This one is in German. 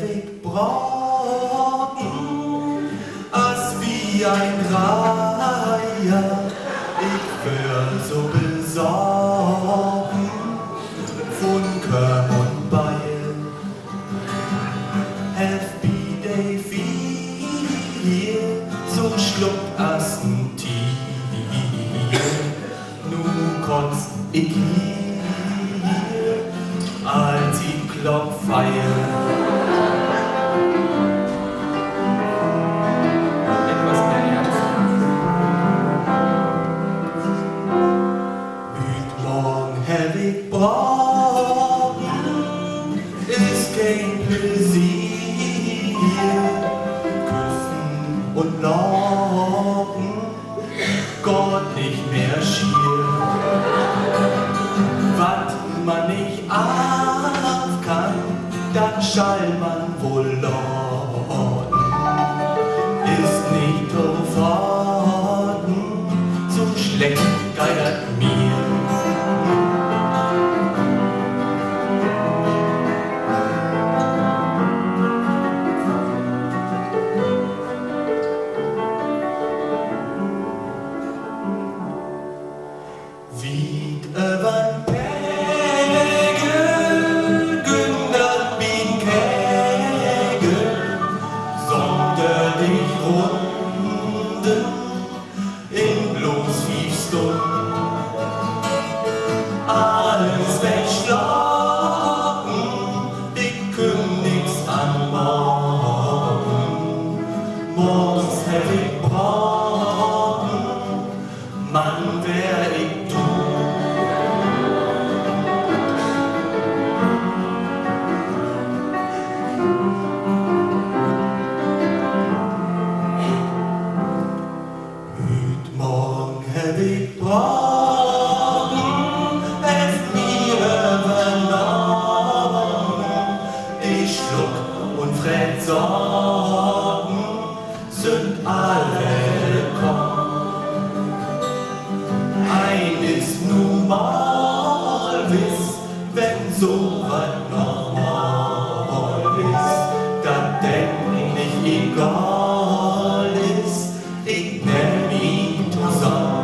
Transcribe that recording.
ich brauchen, als wie ein Reiher, ich wär so besorgen, von Körn und Bein. Happy Day 4, so schluckt as ein Tier, nu kotzt ich hier, als die Glock feiert. Etwas mehr Ernst. Hüt morgen hab ich brauchen, ist kein Pläsier. Küssen und locken, Gott nicht mehr schier. Was man nicht ab kann, dann schall man wohl locken. Ist nicht verraten, so schlecht geiert mir. Wie übern Pegel, gündert wie Kegel, sonderlich Runden, in bloß 5 Stunden. Alles wegschlagen, ich kümmer nix an morgen. Morgens hätt ich brauchen, Mann, wär ich du. Hüt morgen hätt ich brauchen, helft mir übernommen. Ich schluck und fred Sorgen, sind alle gekommen. Ein ist nun mal wiss, wenn so was normal ist, dann denk ich egal ist, ich nehm ihn zusammen.